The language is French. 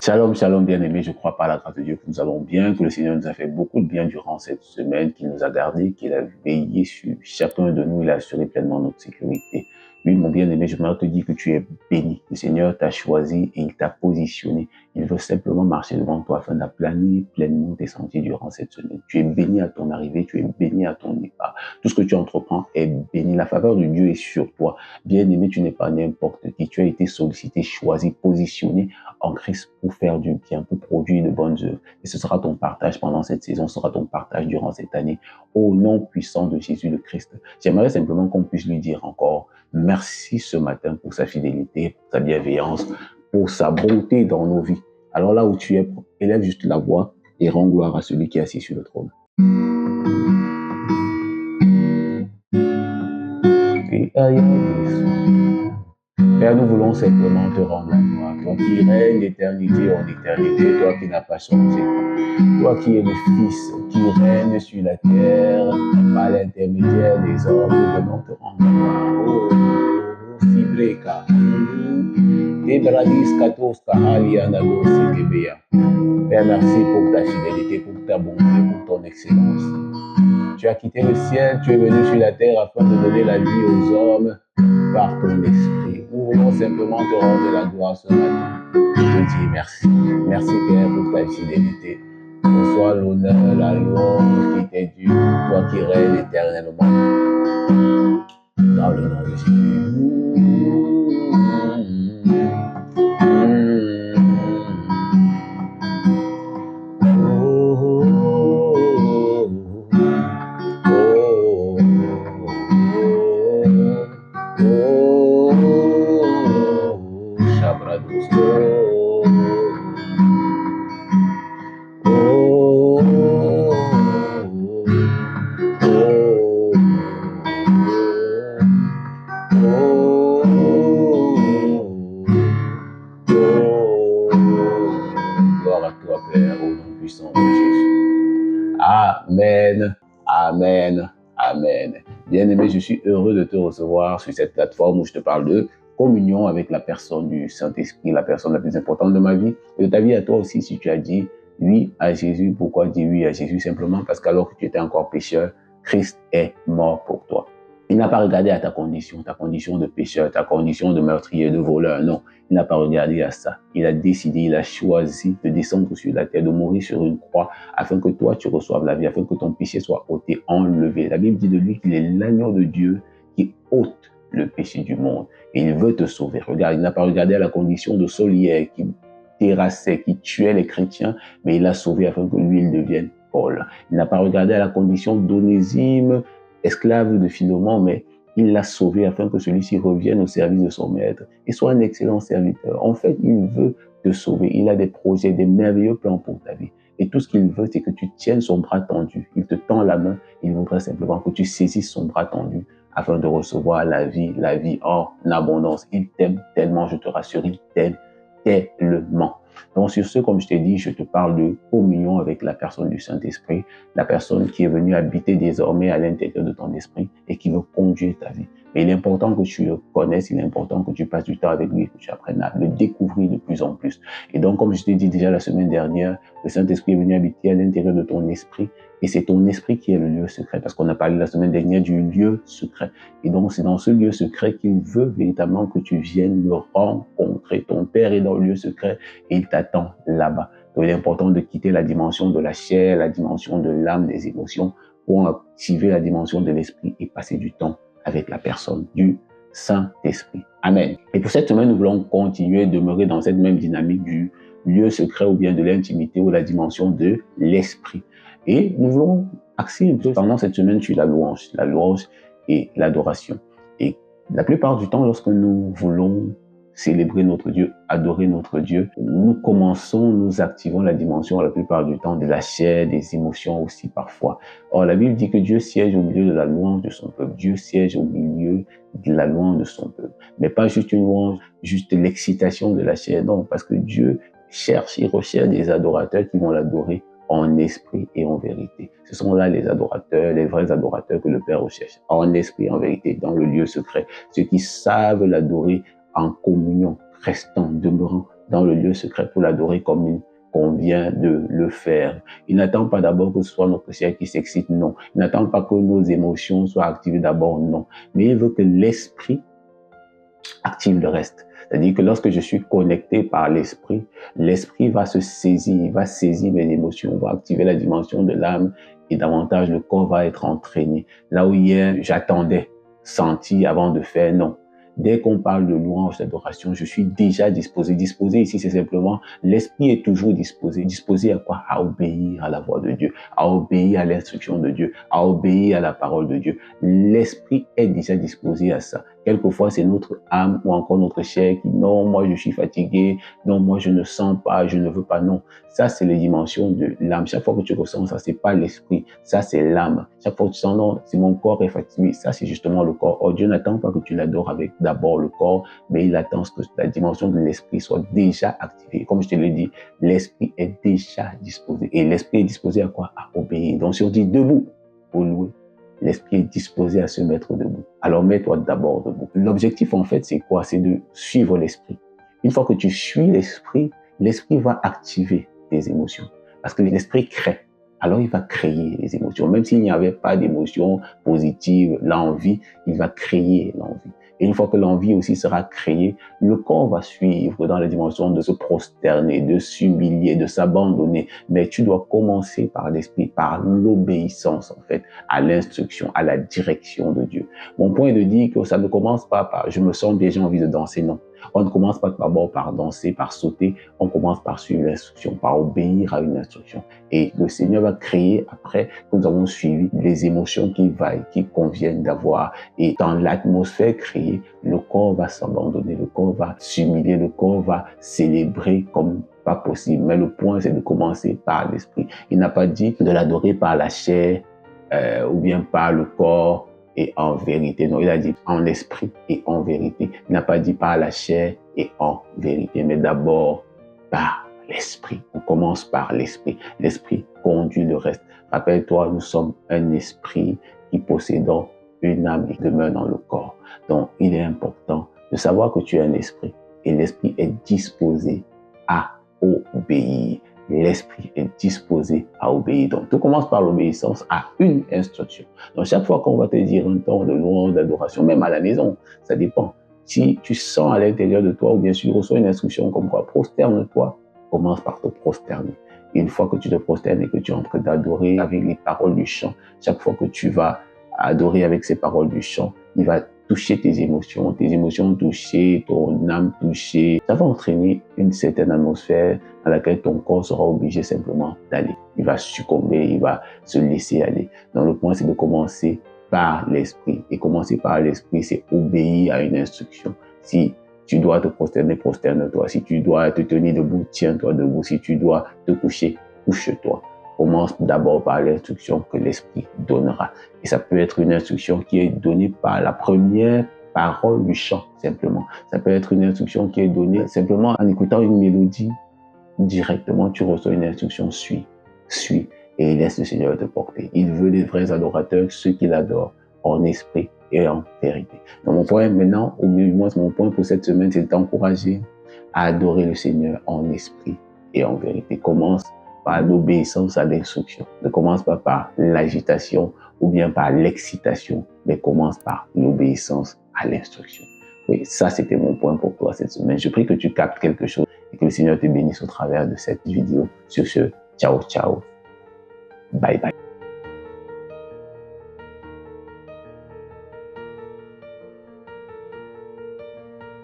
Shalom, shalom, bien-aimés. Je crois par la grâce de Dieu que nous allons bien, que le Seigneur nous a fait beaucoup de bien durant cette semaine, qu'il nous a gardés, qu'il a veillé sur chacun de nous, il a assuré pleinement notre sécurité. Oui, mon bien-aimé, je voudrais te dire que tu es béni. Le Seigneur t'a choisi et il t'a positionné. Il veut simplement marcher devant toi afin d'aplanir pleinement tes sentiers durant cette semaine. Tu es béni à ton arrivée, tu es béni à ton départ. Tout ce que tu entreprends est béni. La faveur de Dieu est sur toi. Bien-aimé, tu n'es pas n'importe qui. Tu as été sollicité, choisi, positionné en Christ pour faire du bien, pour produire de bonnes œuvres. Et ce sera ton partage pendant cette saison, ce sera ton partage durant cette année. Au nom puissant de Jésus le Christ. J'aimerais simplement qu'on puisse lui dire encore merci ce matin pour sa fidélité, pour sa bienveillance, pour sa bonté dans nos vies. Alors là où tu es, élève juste la voix et rends gloire à celui qui est assis sur le trône. Et Père, nous voulons simplement te rendre la gloire. Toi qui règnes d'éternité en éternité, toi qui n'as pas changé. Toi qui es le Fils, qui règne sur la terre, par l'intermédiaire des hommes, nous venons te rendre la gloire. Oh, Fibreka. Tebradis katoska alianagosi tebea. Père, merci pour ta fidélité, pour ta bonté, pour ton excellence. Tu as quitté le ciel, tu es venu sur la terre afin de donner la vie aux hommes par ton esprit. Nous voulons simplement te rendre la gloire ce matin. Je te dis merci. Merci Père pour ta fidélité. Reçois l'honneur, la louange qui t'est due, toi qui règnes éternellement. Dans le nom de Jésus. Amen, amen, amen. Bien-aimé, je suis heureux de te recevoir sur cette plateforme où je te parle de communion avec la personne du Saint-Esprit, la personne la plus importante de ma vie et de ta vie à toi aussi. Si tu as dit oui à Jésus, pourquoi dire oui à Jésus? Simplement parce qu'alors que tu étais encore pécheur, Christ est mort pour toi. Il n'a pas regardé à ta condition de pécheur, ta condition de meurtrier, de voleur, non. Il n'a pas regardé à ça. Il a décidé, il a choisi de descendre sur la terre, de mourir sur une croix, afin que toi, tu reçoives la vie, afin que ton péché soit ôté, enlevé. La Bible dit de lui qu'il est l'agneau de Dieu qui ôte le péché du monde. Et il veut te sauver. Regarde, il n'a pas regardé à la condition de Solière qui terrassait, qui tuait les chrétiens, mais il l'a sauvé afin que lui, il devienne Paul. Il n'a pas regardé à la condition d'Onésime, esclave de Philémon, mais il l'a sauvé afin que celui-ci revienne au service de son maître et soit un excellent serviteur. En fait, il veut te sauver. Il a des projets, des merveilleux plans pour ta vie. Et tout ce qu'il veut, c'est que tu tiennes son bras tendu. Il te tend la main. Il voudrait simplement que tu saisisses son bras tendu afin de recevoir la vie en abondance. Il t'aime tellement, je te rassure, il t'aime tellement. Donc sur ce, comme je t'ai dit, je te parle de communion avec la personne du Saint-Esprit, la personne qui est venue habiter désormais à l'intérieur de ton esprit et qui veut conduire ta vie. Mais il est important que tu le connaisses, il est important que tu passes du temps avec lui, que tu apprennes à le découvrir de plus en plus. Et donc, comme je t'ai dit déjà la semaine dernière, le Saint-Esprit est venu habiter à l'intérieur de ton esprit et c'est ton esprit qui est le lieu secret, parce qu'on a parlé la semaine dernière du lieu secret. Et donc, c'est dans ce lieu secret qu'il veut véritablement que tu viennes le rencontrer. Ton Père est dans le lieu secret et il t'attend là-bas. Donc, il est important de quitter la dimension de la chair, la dimension de l'âme, des émotions, pour activer la dimension de l'esprit et passer du temps avec la personne du Saint-Esprit. Amen. Et pour cette semaine, nous voulons continuer, demeurer dans cette même dynamique du lieu secret ou bien de l'intimité ou la dimension de l'esprit. Et nous voulons axer un peu pendant cette semaine sur la louange et l'adoration. Et la plupart du temps, lorsque nous voulons célébrer notre Dieu, adorer notre Dieu, nous activons la dimension la plupart du temps de la chair, des émotions aussi parfois. Or, la Bible dit que Dieu siège au milieu de la louange de son peuple. Dieu siège au milieu de la louange de son peuple. Mais pas juste une louange, juste l'excitation de la chair, non, parce que Dieu il recherche des adorateurs qui vont l'adorer en esprit et en vérité. Ce sont là les adorateurs, les vrais adorateurs que le Père recherche, en esprit et en vérité, dans le lieu secret. Ceux qui savent l'adorer en communion, restant, demeurant dans le lieu secret pour l'adorer comme il convient de le faire. Il n'attend pas d'abord que ce soit notre chair qui s'excite, non. Il n'attend pas que nos émotions soient activées d'abord, non. Mais il veut que l'esprit active le reste. C'est-à-dire que lorsque je suis connecté par l'esprit, l'esprit va se saisir, il va saisir mes émotions, va activer la dimension de l'âme et davantage le corps va être entraîné. Là où hier j'attendais, senti avant de faire, non. Dès qu'on parle de louange, d'adoration, je suis déjà disposé. Disposé ici, c'est simplement, l'esprit est toujours disposé. Disposé à quoi? À obéir à la voix de Dieu, à obéir à l'instruction de Dieu, à obéir à la parole de Dieu. L'esprit est déjà disposé à ça. Quelquefois, c'est notre âme ou encore notre chair qui, non, moi je suis fatigué, non, moi je ne sens pas, je ne veux pas, non. Ça, c'est les dimensions de l'âme. Chaque fois que tu ressens ça, c'est pas l'esprit, ça c'est l'âme. Chaque fois que tu sens, non, c'est mon corps est fatigué, ça c'est justement le corps. Or, Dieu n'attend pas que tu l'adores avec d'abord le corps, mais il attend que la dimension de l'esprit soit déjà activée. Comme je te l'ai dit, l'esprit est déjà disposé. Et l'esprit est disposé à quoi? À obéir. Donc, si on dit debout, pour louer, l'esprit est disposé à se mettre debout. Alors mets-toi d'abord debout. L'objectif en fait c'est quoi? C'est de suivre l'esprit. Une fois que tu suis l'esprit, l'esprit va activer tes émotions. Parce que l'esprit crée. Alors il va créer les émotions. Même s'il n'y avait pas d'émotions positives, l'envie, il va créer l'envie. Et une fois que l'envie aussi sera créée, le corps va suivre dans la dimension de se prosterner, de s'humilier, de s'abandonner. Mais tu dois commencer par l'esprit, par l'obéissance en fait, à l'instruction, à la direction de Dieu. Mon point est de dire que ça ne commence pas par « je me sens bien, j'ai envie de danser », non. On ne commence pas d'abord par danser, par sauter, on commence par suivre l'instruction, par obéir à une instruction. Et le Seigneur va créer après que nous avons suivi les émotions qui vaillent, qui conviennent d'avoir. Et dans l'atmosphère créée, le corps va s'abandonner, le corps va s'humilier, le corps va célébrer comme pas possible. Mais le point, c'est de commencer par l'esprit. Il n'a pas dit de l'adorer par la chair ou bien par le corps et en vérité. Non, il a dit en esprit et en vérité. Il n'a pas dit par la chair et en vérité, mais d'abord par l'esprit. On commence par l'esprit. L'esprit conduit le reste. Rappelle-toi, nous sommes un esprit qui possédant une âme qui demeure dans le corps. Donc, il est important de savoir que tu es un esprit et l'esprit est disposé à obéir. L'esprit est disposé à obéir. Donc, tout commence par l'obéissance à une instruction. Donc, chaque fois qu'on va te dire un temps de louange, d'adoration, même à la maison, ça dépend. Si tu sens à l'intérieur de toi ou bien si tu reçois une instruction comme quoi, prosterne-toi, commence par te prosterner. Et une fois que tu te prosternes et que tu es en train d'adorer avec les paroles du chant, chaque fois que tu vas adorer avec ces paroles du chant, il va toucher tes émotions touchées, ton âme touchée. Ça va entraîner une certaine atmosphère dans laquelle ton corps sera obligé simplement d'aller. Il va succomber, il va se laisser aller. Donc le point, c'est de commencer par l'esprit. Et commencer par l'esprit, c'est obéir à une instruction. Si tu dois te prosterner, prosterne-toi. Si tu dois te tenir debout, tiens-toi debout. Si tu dois te coucher, couche-toi. Commence d'abord par l'instruction que l'esprit donnera. Et ça peut être une instruction qui est donnée par la première parole du chant, simplement. Ça peut être une instruction qui est donnée simplement en écoutant une mélodie. Directement, tu reçois une instruction, suis, et laisse le Seigneur te porter. Il veut des vrais adorateurs, ceux qui l'adorent en esprit et en vérité. Donc mon point maintenant, au moins mon point pour cette semaine, c'est de t'encourager à adorer le Seigneur en esprit et en vérité. Commence par l'obéissance à l'instruction. Ne commence pas par l'agitation ou bien par l'excitation, mais commence par l'obéissance à l'instruction. Oui, ça c'était mon point pour toi cette semaine. Je prie que tu captes quelque chose et que le Seigneur te bénisse au travers de cette vidéo. Sur ce, ciao, ciao. Bye bye.